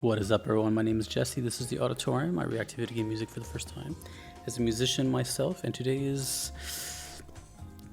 What is up, everyone? My name is Jesse. This is the Auditorium. I react to video game music for the first time as a musician myself, and today is,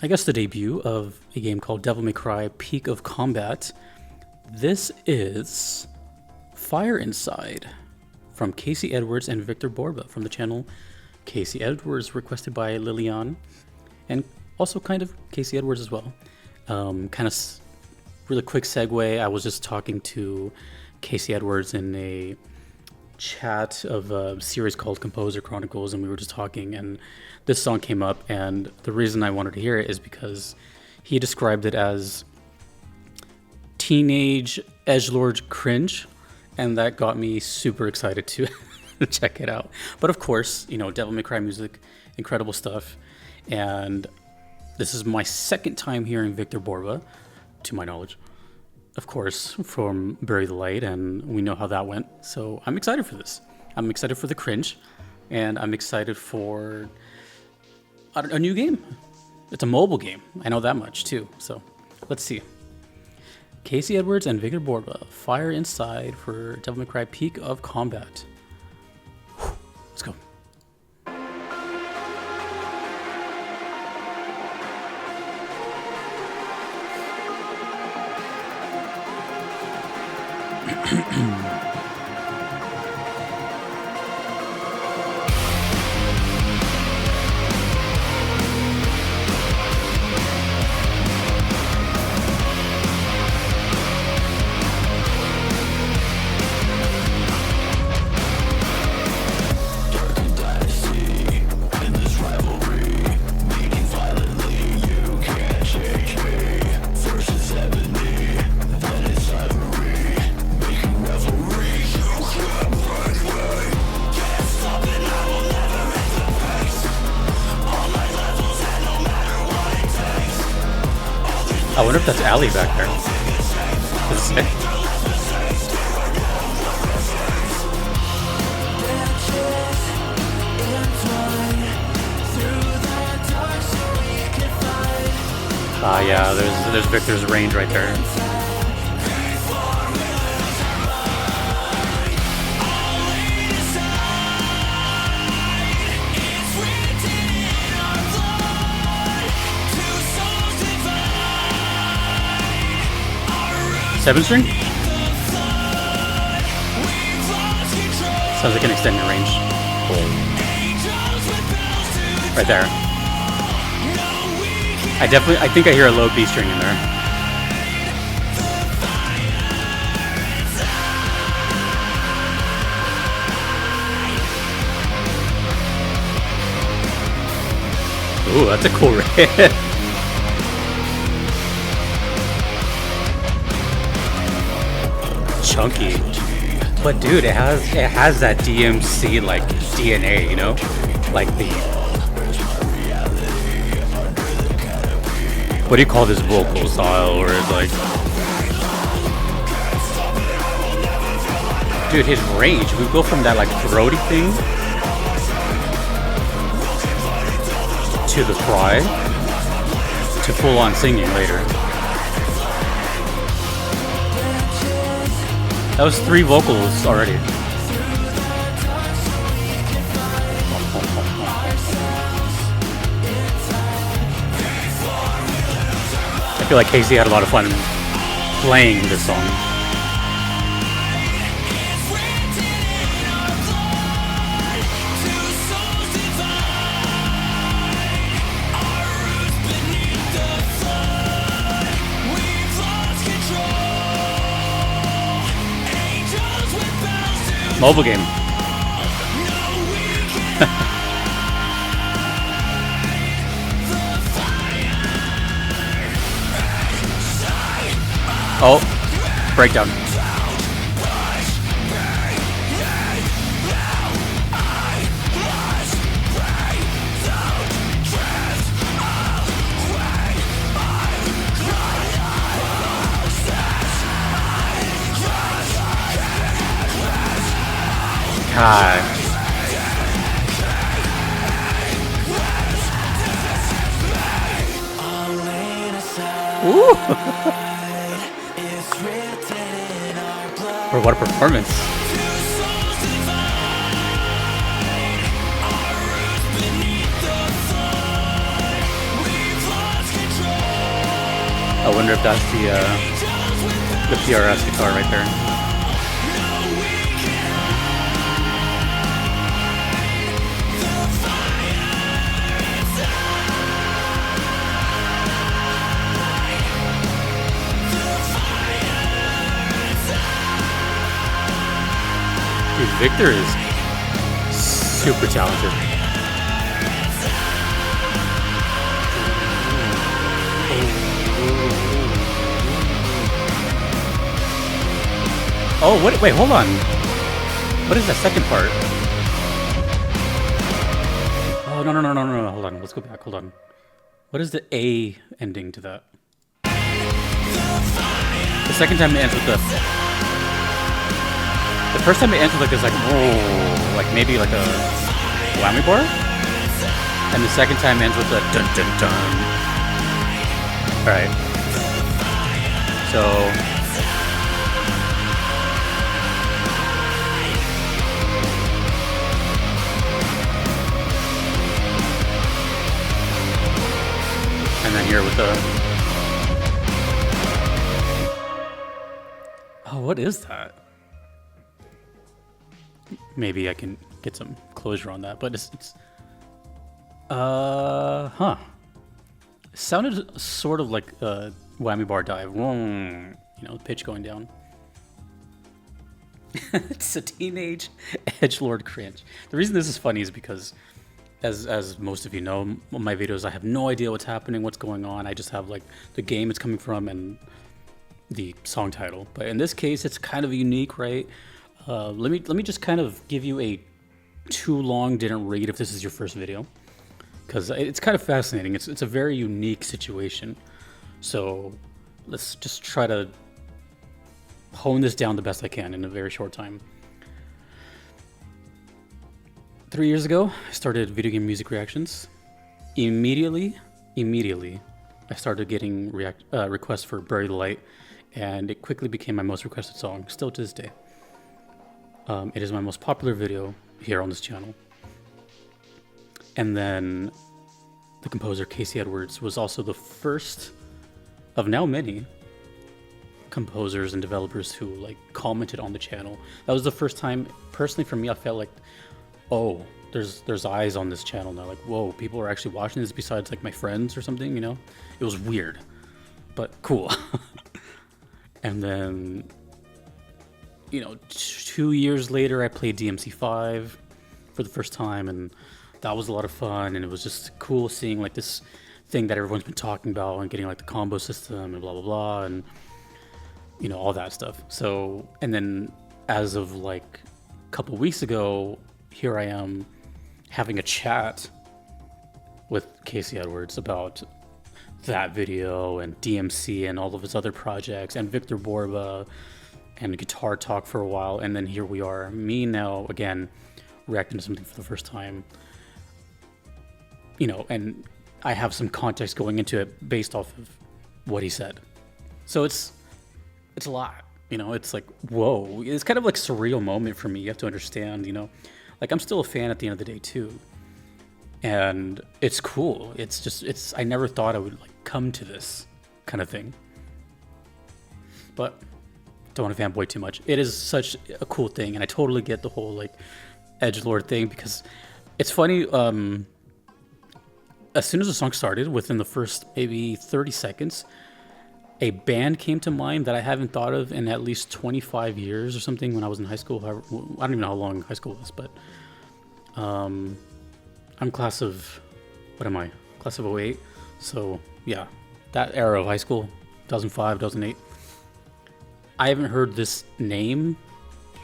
I guess, the debut of a game called Devil May Cry Peak of Combat. This is Fire Inside from Casey Edwards and Victor Borba from the channel Casey Edwards, requested by Lilian, and also kind of Casey Edwards as well. Really quick segue, I was just talking to Casey Edwards in a chat of a series called Composer Chronicles, and we were just talking, and this song came up, and the reason I wanted to hear it is because he described it as teenage edgelord cringe, and that got me super excited to check it out. But of course, you know, Devil May Cry music, incredible stuff, and this is my second time hearing Victor Borba, to my knowledge. Of course, from Bury the Light, and we know how that went. So I'm excited for this. I'm excited for the cringe, and I'm excited for a new game. It's a mobile game. I know that much too. So let's see. Casey Edwards and Victor Borba, Fire Inside for Devil May Cry Peak of Combat. Whew. Let's go. I wonder if that's Ali back there. That's sick. Yeah, there's Victor's range right there. Seven string? Sounds like an extended range. Cool. Right there. I think I hear a low B string in there. Ooh, that's a cool riff. Chunky, but dude, it has that DMC like DNA, you know, like the, what do you call this vocal style, where it's like, dude, his range, we go from that like throaty thing to the cry to full on singing later. That was 3 vocals already. I feel like Casey had a lot of fun playing this song. Mobile game. Oh, breakdown. God. Ooh. Or what a performance. I wonder if that's the PRS guitar right there. Dude, Victor is super talented. Oh, what? Wait, hold on. What is the second part? Oh, no. Hold on. Let's go back. Hold on. What is the A ending to that? The second time it ends with the... The first time it ends with like this, like, whoa, like maybe like a whammy bar? And the second time ends with a dun dun dun. Alright. So... And then here with the... Oh, what is that? Maybe I can get some closure on that, but it's huh. It sounded sort of like a whammy bar dive. You know, pitch going down. It's a teenage edgelord cringe. The reason this is funny is because, as most of you know, my videos, I have no idea what's happening, what's going on. I just have like the game it's coming from and the song title. But in this case, it's kind of unique, right? Let me just kind of give you a too long didn't read if this is your first video, because it's kind of fascinating. It's a very unique situation. So let's just try to hone this down the best I can in a very short time. 3 years ago, I started video game music reactions. Immediately, I started getting requests for Bury the Light, and it quickly became my most requested song, still to this day. It is my most popular video here on this channel. And then the composer Casey Edwards was also the first of now many composers and developers who like commented on the channel. That was the first time, personally for me, I felt like, oh, there's eyes on this channel now. Like, whoa, people are actually watching this besides like my friends or something, you know? It was weird, but cool. And then, you know, 2 years later, I played DMC5 for the first time, and that was a lot of fun, and it was just cool seeing like this thing that everyone's been talking about and getting like the combo system and blah blah blah, and you know, all that stuff. So, and then as of like a couple weeks ago, here I am having a chat with Casey Edwards about that video and DMC and all of his other projects and Victor Borba and Guitar Talk for a while, and then here we are, me now again reacting to something for the first time, you know, and I have some context going into it based off of what he said. So it's a lot, you know. It's like, whoa, it's kind of like a surreal moment for me. You have to understand, you know, like I'm still a fan at the end of the day too, and it's cool. It's I never thought I would like come to this kind of thing, but don't want to fanboy too much. It is such a cool thing, and I totally get the whole like edgelord thing, because it's funny. As soon as the song started, within the first maybe 30 seconds, a band came to mind that I haven't thought of in at least 25 years or something when I was in high school. I don't even know how long high school was, but I'm class of, what am I? Class of 08. So yeah, that era of high school, 2005, 2008. I haven't heard this name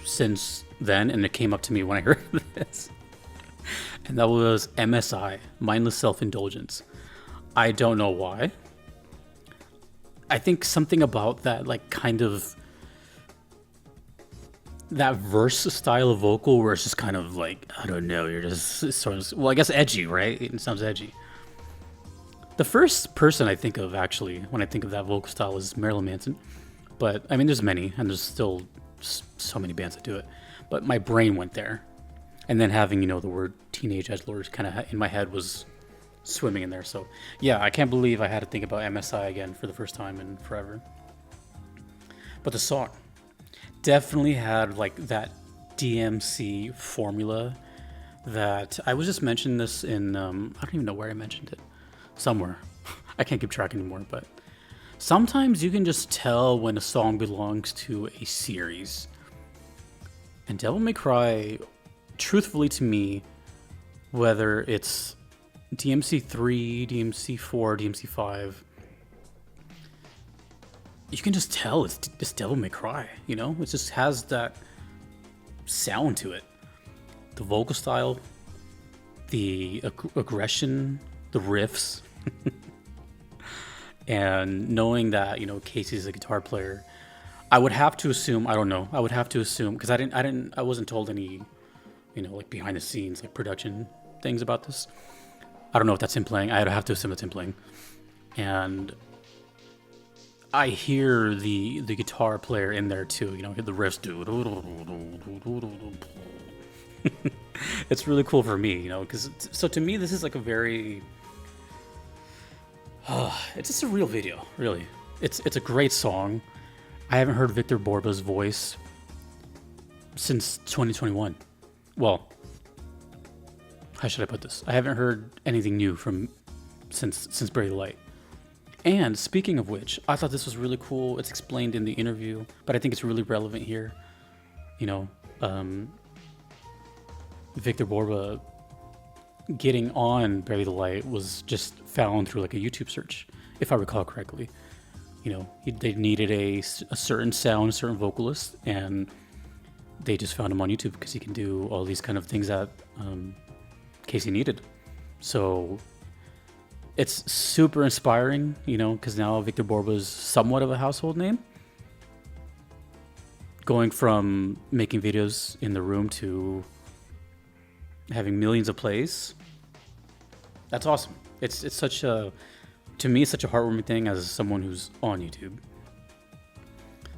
since then, and it came up to me when I heard this. And that was MSI, Mindless Self-Indulgence. I don't know why. I think something about that, like, kind of that verse style of vocal where it's just kind of like, I don't know, you're just sort of, well, I guess edgy, right? It sounds edgy. The first person I think of, actually, when I think of that vocal style is Marilyn Manson. But, I mean, there's many, and there's still so many bands that do it. But my brain went there. And then having, you know, the word teenage edgelord kind of in my head was swimming in there. So yeah, I can't believe I had to think about MSI again for the first time in forever. But the song definitely had like that DMC formula that I was just mentioning this in, I don't even know where I mentioned it. Somewhere. I can't keep track anymore, but sometimes you can just tell when a song belongs to a series. And Devil May Cry, truthfully to me, whether it's DMC 3, DMC 4, DMC 5, you can just tell it's Devil May Cry, you know? It just has that sound to it. The vocal style, the aggression, the riffs, and knowing that, you know, Casey's a guitar player, I would have to assume, I don't know, I would have to assume, because I wasn't told any, you know, like behind the scenes, like production things about this. I don't know if that's him playing. I'd have to assume it's him playing. And I hear the guitar player in there too, you know, the riffs do. It's really cool for me, you know, because so to me this is like a very it's just a real video, really. It's a great song. I haven't heard Victor Borba's voice since 2021. Well, how should I put this? I haven't heard anything new from since Bury the Light. And speaking of which, I thought this was really cool. It's explained in the interview, but I think it's really relevant here. You know, Victor Borba getting on Bury the Light was just found through like a YouTube search, if I recall correctly. You know, they needed a certain sound, a certain vocalist, and they just found him on YouTube because he can do all these kind of things that Casey needed. So it's super inspiring, you know, because now Victor Borba is somewhat of a household name. Going from making videos in the room to having millions of plays, that's awesome. It's such a, to me, it's such a heartwarming thing as someone who's on YouTube.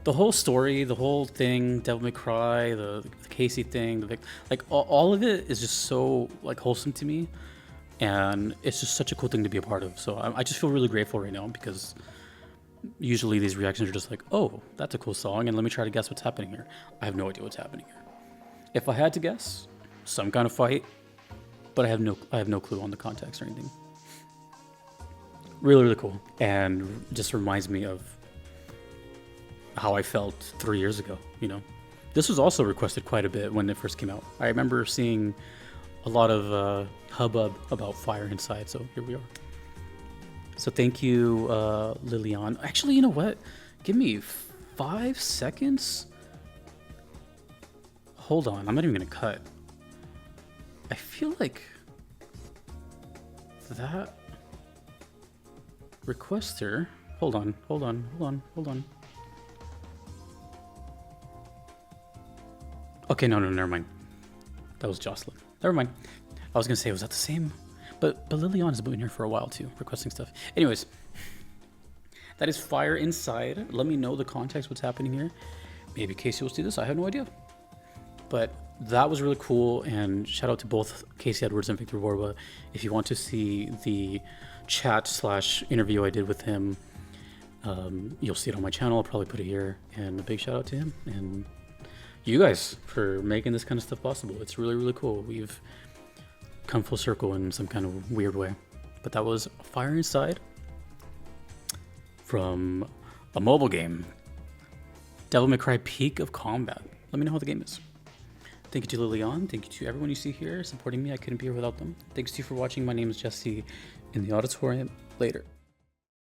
The whole story, the whole thing, Devil May Cry, the Casey thing, like all of it is just so like wholesome to me, and it's just such a cool thing to be a part of. So I just feel really grateful right now, because usually these reactions are just like, oh, that's a cool song, and let me try to guess what's happening here. I have no idea what's happening here. If I had to guess, some kind of fight, but I have no clue on the context or anything. Really, really cool, and just reminds me of how I felt 3 years ago. You know, this was also requested quite a bit when it first came out. I remember seeing a lot of hubbub about Fire Inside, so here we are. So thank you, Lilian. Actually, you know what? Give me 5 seconds. Hold on, I'm not even gonna cut. I feel like that requester. Hold on. Okay, no, never mind. That was Jocelyn. Never mind. I was gonna say, was that the same? But Lilian has been here for a while too, requesting stuff. Anyways, that is Fire Inside. Let me know the context, what's happening here. Maybe Casey will see this. I have no idea. But that was really cool, and shout out to both Casey Edwards and Victor Borba. If you want to see the chat/interview I did with him, you'll see it on my channel. I'll probably put it here. And a big shout out to him and you guys for making this kind of stuff possible. It's really, really cool. We've come full circle in some kind of weird way. But that was Fire Inside from a mobile game, Devil May Cry Peak of Combat. Let me know how the game is. Thank you to Lilian. Thank you to everyone you see here supporting me. I couldn't be here without them. Thanks to you for watching. My name is Jesse in the auditorium. Later.